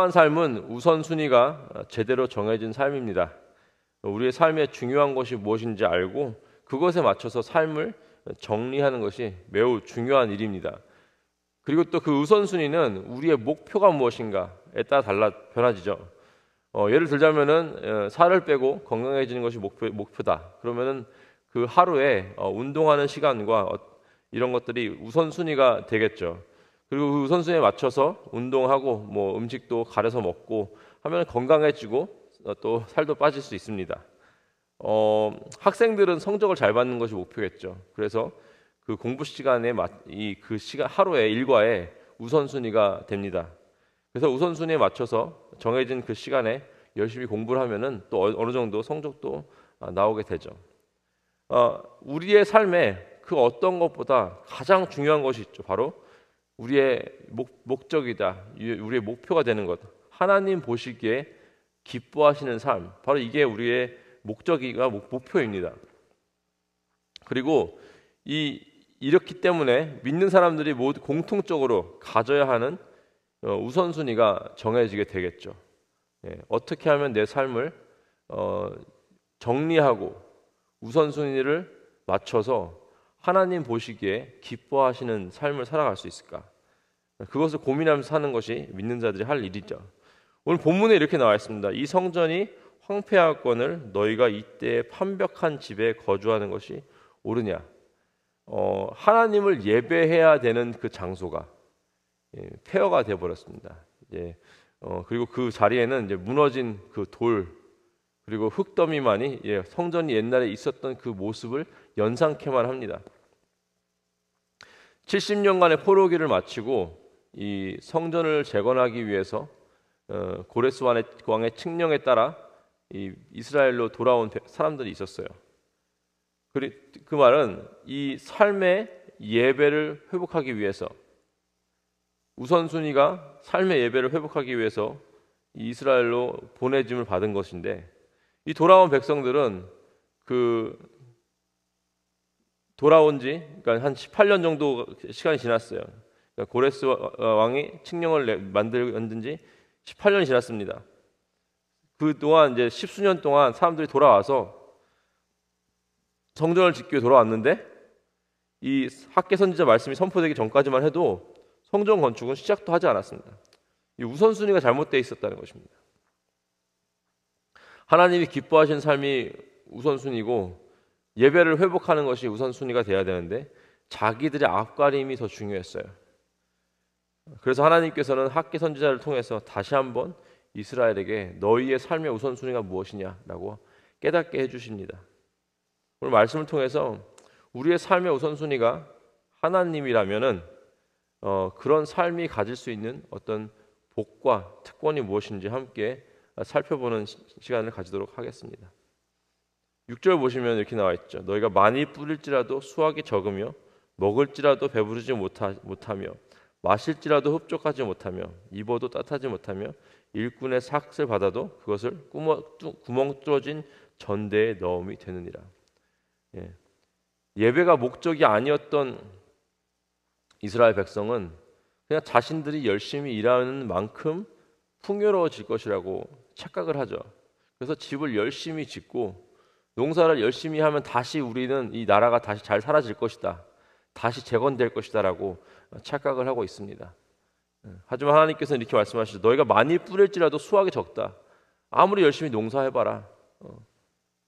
건강한 삶은 우선순위가 제대로 정해진 삶입니다. 우리의 삶에 중요한 것이 무엇인지 알고 그것에 맞춰서 삶을 정리하는 것이 매우 중요한 일입니다. 그리고 또 그 우선순위는 우리의 목표가 무엇인가에 따라 변화지죠. 예를 들자면은 살을 빼고 건강해지는 것이 목표다. 그러면은 그 하루에 운동하는 시간과 이런 것들이 우선순위가 되겠죠. 그리고 그 우선순위에 맞춰서 운동하고 뭐 음식도 가려서 먹고 하면 건강해지고 또 살도 빠질 수 있습니다. 학생들은 성적을 잘 받는 것이 목표겠죠. 그래서 그 공부 시간에 그 시간 하루의 일과에 우선순위가 됩니다. 그래서 우선순위에 맞춰서 정해진 그 시간에 열심히 공부를 하면은 또 어느 정도 성적도 나오게 되죠. 우리의 삶에 그 어떤 것보다 가장 중요한 것이 있죠. 바로 우리의 목적이다. 우리의 목표가 되는 것. 하나님 보시기에 기뻐하시는 삶. 바로 이게 우리의 목적이가 목표입니다. 그리고 이렇기 때문에 믿는 사람들이 모두 공통적으로 가져야 하는 우선순위가 정해지게 되겠죠. 어떻게 하면 내 삶을 정리하고 우선순위를 맞춰서 하나님 보시기에 기뻐하시는 삶을 살아갈 수 있을까? 그것을 고민하면서 사는 것이 믿는 자들이 할 일이죠. 오늘 본문에 이렇게 나와 있습니다. 이 성전이 황폐하거늘 너희가 이때 판벽한 집에 거주하는 것이 옳으냐? 하나님을 예배해야 되는 그 장소가 폐허가 되어 버렸습니다. 그리고 그 자리에는 이제 무너진 그 돌 그리고 흙더미만이 성전이 옛날에 있었던 그 모습을 연상케만 합니다. 70년간의 포로기를 마치고 이 성전을 재건하기 위해서 고레스 왕의 칙령에 따라 이 이스라엘로 돌아온 사람들이 있었어요. 그 말은 이 삶의 예배를 회복하기 위해서 우선순위가 삶의 예배를 회복하기 위해서 이스라엘로 보내짐을 받은 것인데 이 돌아온 백성들은 그 돌아온 지 그러니까 한 18년 정도 시간이 지났어요. 그러니까 고레스 왕이 칙령을 만든 지 18년이 지났습니다. 그동안 이제 십수년 동안 사람들이 돌아와서 성전을 짓기 위해 돌아왔는데 이 학개 선지자 말씀이 선포되기 전까지만 해도 성전 건축은 시작도 하지 않았습니다. 이 우선순위가 잘못되어 있었다는 것입니다. 하나님이 기뻐하시는 삶이 우선순위고 예배를 회복하는 것이 우선순위가 돼야 되는데 자기들의 앞가림이 더 중요했어요. 그래서 하나님께서는 학개 선지자를 통해서 다시 한번 이스라엘에게 너희의 삶의 우선순위가 무엇이냐라고 깨닫게 해주십니다. 오늘 말씀을 통해서 우리의 삶의 우선순위가 하나님이라면은 그런 삶이 가질 수 있는 어떤 복과 특권이 무엇인지 함께 살펴보는 시간을 가지도록 하겠습니다. 6절 보시면 이렇게 나와 있죠. 너희가 많이 뿌릴지라도 수확이 적으며 먹을지라도 배부르지 못하며 마실지라도 흡족하지 못하며 입어도 따뜻하지 못하며 일꾼의 삭을 받아도 그것을 구멍 뚫어진 전대에 넣음이 되느니라. 예배가 목적이 아니었던 이스라엘 백성은 그냥 자신들이 열심히 일하는 만큼 풍요로워질 것이라고 착각을 하죠. 그래서 집을 열심히 짓고 농사를 열심히 하면 다시 우리는 이 나라가 다시 잘 살아질 것이다. 다시 재건될 것이다라고 착각을 하고 있습니다. 하지만 하나님께서는 이렇게 말씀하시죠. 너희가 많이 뿌릴지라도 수확이 적다. 아무리 열심히 농사해봐라.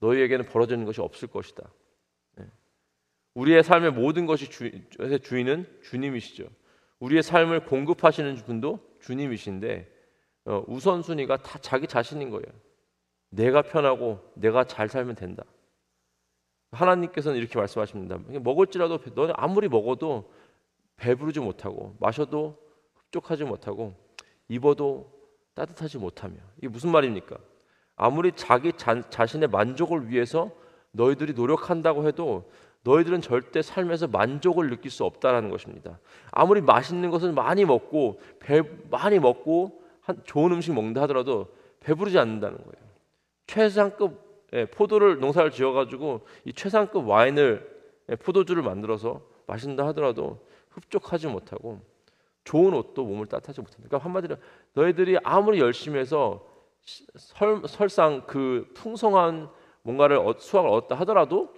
너희에게는 벌어지는 것이 없을 것이다. 우리의 삶의 모든 것이 주인은 주님이시죠. 우리의 삶을 공급하시는 분도 주님이신데 우선순위가 다 자기 자신인 거예요. 내가 편하고 내가 잘 살면 된다. 하나님께서는 이렇게 말씀하십니다. 먹을지라도 너는 아무리 먹어도 배부르지 못하고 마셔도 흡족하지 못하고 입어도 따뜻하지 못하며 이게 무슨 말입니까? 아무리 자기 자신의 만족을 위해서 너희들이 노력한다고 해도 너희들은 절대 삶에서 만족을 느낄 수 없다라는 것입니다. 아무리 맛있는 것을 많이 먹고 많이 먹고 좋은 음식 먹는다 하더라도 배부르지 않는다는 거예요. 최상급 포도를 농사를 지어가지고 이 최상급 와인을 포도주를 만들어서 마신다 하더라도 흡족하지 못하고 좋은 옷도 몸을 따뜻하지 못한다. 그러니까 한마디로 너희들이 아무리 열심히 해서 설상 그 풍성한 뭔가를 수확을 얻었다 하더라도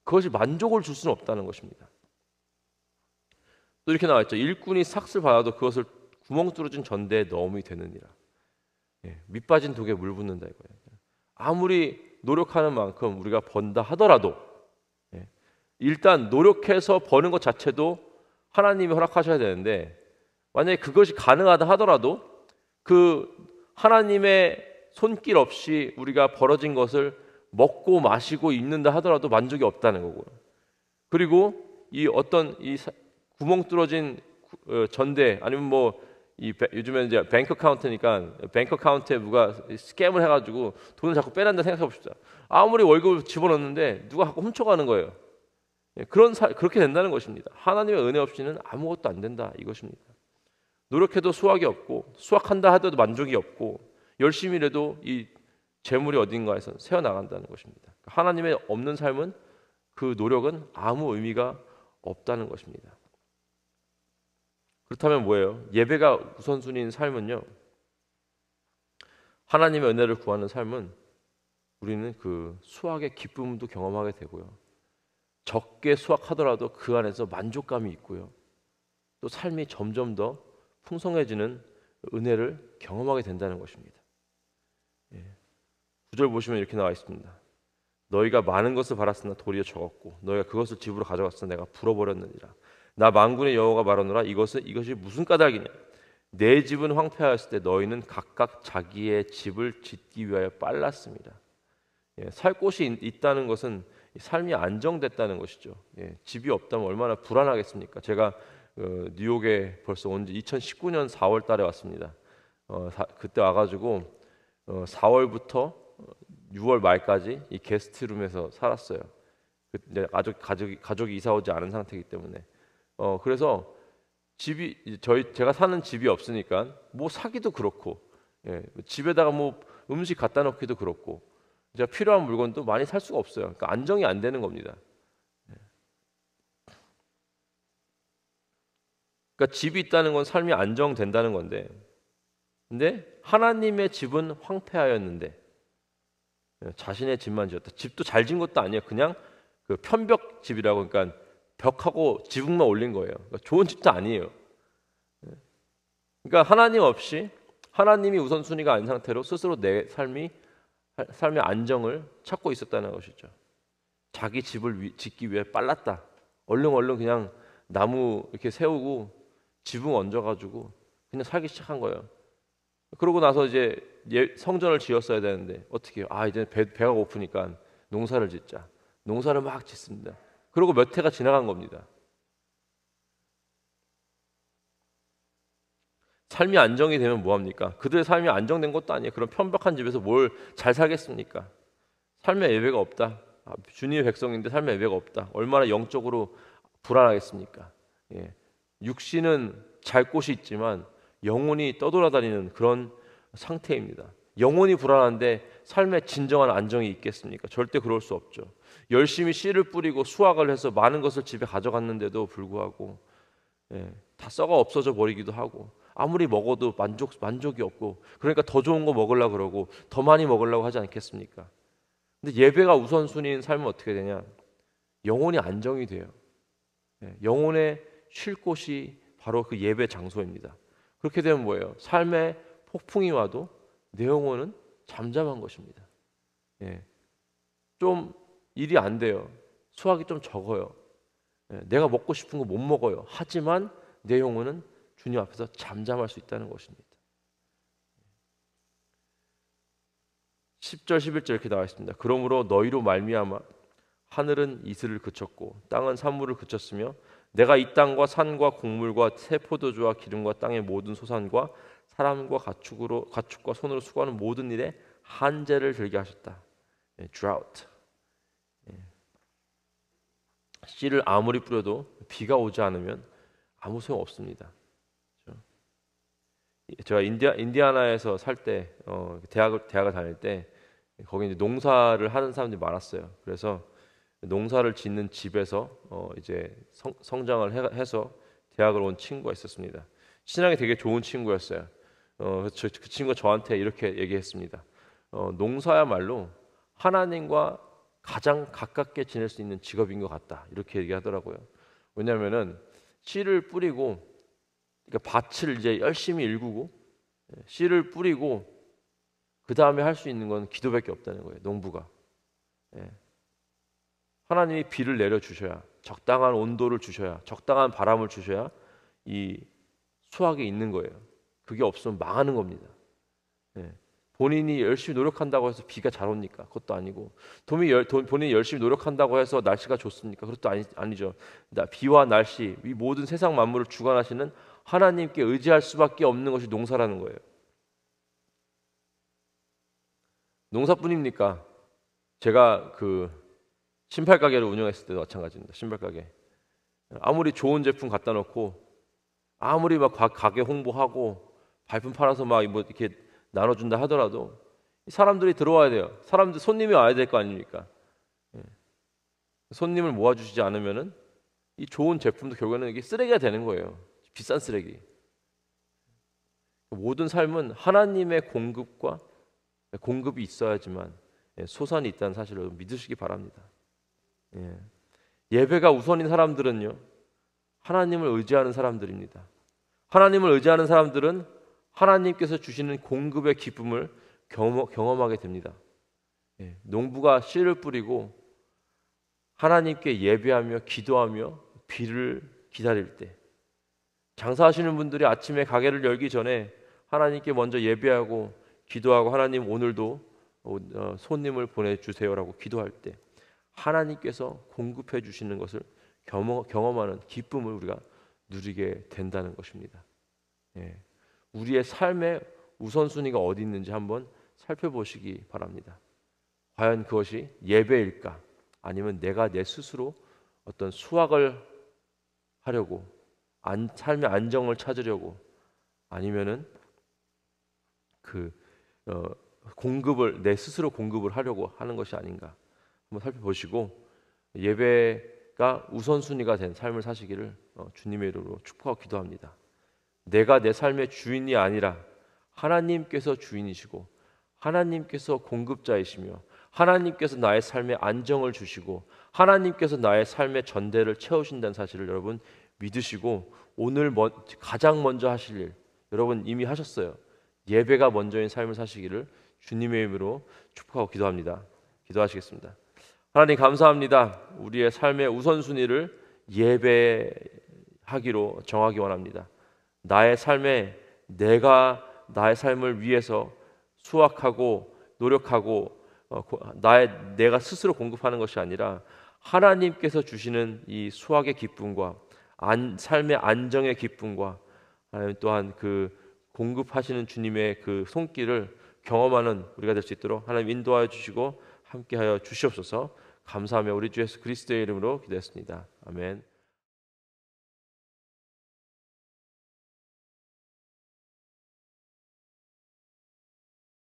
그것이 만족을 줄 수는 없다는 것입니다. 또 이렇게 나와 있죠. 일꾼이 삭슬 받아도 그것을 구멍 뚫어진 전대에 넣음이 되느니라. 밑 빠진 독에 물 붓는다 이거예요. 아무리 노력하는 만큼 우리가 번다 하더라도 일단 노력해서 버는 것 자체도 하나님이 허락하셔야 되는데 만약에 그것이 가능하다 하더라도 그 하나님의 손길 없이 우리가 벌어진 것을 먹고 마시고 입는다 하더라도 만족이 없다는 거고요. 그리고 이 어떤 이 구멍 뚫어진 전대 아니면 뭐 요즘에 이제 뱅크 카운트니까 뱅크 카운트에 누가 스캠을 해가지고 돈을 자꾸 빼낸다 생각해 봅시다. 아무리 월급을 집어넣는데 누가 자꾸 훔쳐가는 거예요. 그렇게 된다는 것입니다. 하나님의 은혜 없이는 아무것도 안 된다 이것입니다. 노력해도 수확이 없고 수확한다 하더라도 만족이 없고 열심히 일해도 이 재물이 어딘가에서 새어 나간다는 것입니다. 하나님의 없는 삶은 그 노력은 아무 의미가 없다는 것입니다. 그렇다면 뭐예요? 예배가 우선순위인 삶은요. 하나님의 은혜를 구하는 삶은 우리는 그 수확의 기쁨도 경험하게 되고요. 적게 수확하더라도 그 안에서 만족감이 있고요. 또 삶이 점점 더 풍성해지는 은혜를 경험하게 된다는 것입니다. 9절 보시면 이렇게 나와 있습니다. 너희가 많은 것을 바랐으나 도리어 적었고 너희가 그것을 집으로 가져갔으나 내가 불어버렸느니라. 나 만군의 여호와가 말하노라 이것이 무슨 까닭이냐. 내 집은 황폐하였을 때 너희는 각각 자기의 집을 짓기 위하여 빨랐습니다. 살 곳이 있다는 것은 삶이 안정됐다는 것이죠. 집이 없다면 얼마나 불안하겠습니까? 제가 뉴욕에 벌써 온 지 2019년 4월 달에 왔습니다. 그때 와가지고 4월부터 6월 말까지 이 게스트룸에서 살았어요. 이제 가족이 이사 오지 않은 상태이기 때문에 그래서 제가 사는 집이 없으니까 뭐 사기도 그렇고 집에다가 뭐 음식 갖다 놓기도 그렇고 제가 필요한 물건도 많이 살 수가 없어요. 그러니까 안정이 안 되는 겁니다. 그러니까 집이 있다는 건 삶이 안정된다는 건데, 근데 하나님의 집은 황폐하였는데 자신의 집만 지었다. 집도 잘 지은 것도 아니에요. 그냥 그 편벽 집이라고, 그러니까 벽하고 지붕만 올린 거예요. 그러니까 좋은 집도 아니에요. 그러니까 하나님 없이 하나님이 우선순위가 아닌 상태로 스스로 내 삶의 안정을 찾고 있었다는 것이죠. 자기 집을 짓기 위해 빨랐다. 얼른 그냥 나무 이렇게 세우고 지붕 얹어가지고 그냥 살기 시작한 거예요. 그러고 나서 이제 성전을 지었어야 되는데 어떻게 해요? 이제 배가 고프니까 농사를 짓자. 농사를 막 짓습니다. 그리고 몇 해가 지나간 겁니다. 삶이 안정이 되면 뭐합니까? 그들의 삶이 안정된 것도 아니에요. 그런 편박한 집에서 뭘 잘 살겠습니까? 삶의 예배가 없다. 주님의 백성인데 삶의 예배가 없다. 얼마나 영적으로 불안하겠습니까? 육신은 잘 곳이 있지만 영혼이 떠돌아다니는 그런 상태입니다. 영혼이 불안한데 삶의 진정한 안정이 있겠습니까? 절대 그럴 수 없죠. 열심히 씨를 뿌리고 수확을 해서 많은 것을 집에 가져갔는데도 불구하고 다 썩어 없어져 버리기도 하고 아무리 먹어도 만족이 없고 그러니까 더 좋은 거 먹으려고 그러고 더 많이 먹으려고 하지 않겠습니까? 근데 예배가 우선순위인 삶은 어떻게 되냐? 영혼이 안정이 돼요. 영혼의 쉴 곳이 바로 그 예배 장소입니다. 그렇게 되면 뭐예요? 삶에 폭풍이 와도 내 영혼은 잠잠한 것입니다. 좀 일이 안 돼요. 수확이 좀 적어요. 내가 먹고 싶은 거 못 먹어요. 하지만 내 영혼은 주님 앞에서 잠잠할 수 있다는 것입니다. 10절 11절 이렇게 나와 있습니다. 그러므로 너희로 말미암아 하늘은 이슬을 그쳤고 땅은 산물을 그쳤으며 내가 이 땅과 산과 곡물과 새 포도주와 기름과 땅의 모든 소산과 사람과 가축과 손으로 수고하는 모든 일에 한재를 들게 하셨다. drought. 씨를 아무리 뿌려도 비가 오지 않으면 아무 소용 없습니다. 제가 인디아나에서 살 때 대학을 다닐 때 거기 이제 농사를 하는 사람들이 많았어요. 그래서 농사를 짓는 집에서 이제 성장을 해서 대학을 온 친구가 있었습니다. 신앙이 되게 좋은 친구였어요. 그 친구가 저한테 이렇게 얘기했습니다. 농사야말로 하나님과 가장 가깝게 지낼 수 있는 직업인 것 같다. 이렇게 얘기하더라고요. 왜냐하면은 씨를 뿌리고, 그러니까 밭을 이제 열심히 일구고 씨를 뿌리고 그 다음에 할 수 있는 건 기도밖에 없다는 거예요. 농부가. 예. 하나님이 비를 내려 주셔야, 적당한 온도를 주셔야, 적당한 바람을 주셔야 이 수확이 있는 거예요. 그게 없으면 망하는 겁니다. 예. 본인이 열심히 노력한다고 해서 비가 잘 옵니까? 그것도 아니고, 본인이 열심히 노력한다고 해서 날씨가 좋습니까? 그것도 아니죠. 비와 날씨, 이 모든 세상 만물을 주관하시는 하나님께 의지할 수밖에 없는 것이 농사라는 거예요. 농사뿐입니까? 제가 그 신발 가게를 운영했을 때도 마찬가지입니다. 신발 가게. 아무리 좋은 제품 갖다 놓고, 아무리 막 가게 홍보하고 발품 팔아서 막 뭐 이렇게 나눠준다 하더라도 사람들이 들어와야 돼요. 손님이 와야 될 거 아닙니까? 예. 손님을 모아주시지 않으면은 이 좋은 제품도 결국에는 이게 쓰레기가 되는 거예요. 비싼 쓰레기. 모든 삶은 하나님의 공급이 있어야지만 소산이 있다는 사실을 믿으시기 바랍니다. 예배가 우선인 사람들은요, 하나님을 의지하는 사람들입니다. 하나님을 의지하는 사람들은 하나님께서 주시는 공급의 기쁨을 경험하게 됩니다. 농부가 씨를 뿌리고 하나님께 예배하며 기도하며 비를 기다릴 때, 장사하시는 분들이 아침에 가게를 열기 전에 하나님께 먼저 예배하고 기도하고, 하나님 오늘도 손님을 보내주세요라고 기도할 때 하나님께서 공급해 주시는 것을 경험하는 기쁨을 우리가 누리게 된다는 것입니다. 우리의 삶의 우선순위가 어디 있는지 한번 살펴보시기 바랍니다. 과연 그것이 예배일까? 아니면 내가 내 스스로 어떤 수확을 하려고, 삶의 안정을 찾으려고, 아니면은 내 스스로 공급을 하려고 하는 것이 아닌가 한번 살펴보시고, 예배가 우선순위가 된 삶을 사시기를 주님의 이름으로 축복하고 기도합니다. 내가 내 삶의 주인이 아니라 하나님께서 주인이시고, 하나님께서 공급자이시며, 하나님께서 나의 삶에 안정을 주시고, 하나님께서 나의 삶의 전대를 채우신다는 사실을 여러분 믿으시고, 오늘 가장 먼저 하실 일, 여러분 이미 하셨어요. 예배가 먼저인 삶을 사시기를 주님의 이름으로 축복하고 기도합니다. 기도하시겠습니다. 하나님 감사합니다. 우리의 삶의 우선순위를 예배하기로 정하기 원합니다. 나의 삶에 내가 나의 삶을 위해서 수확하고 노력하고 내가 스스로 공급하는 것이 아니라 하나님께서 주시는 이 수확의 기쁨과 삶의 안정의 기쁨과 또한 그 공급하시는 주님의 그 손길을 경험하는 우리가 될 수 있도록 하나님 인도하여 주시고 함께하여 주시옵소서. 감사하며 우리 주 예수 그리스도의 이름으로 기도했습니다. 아멘.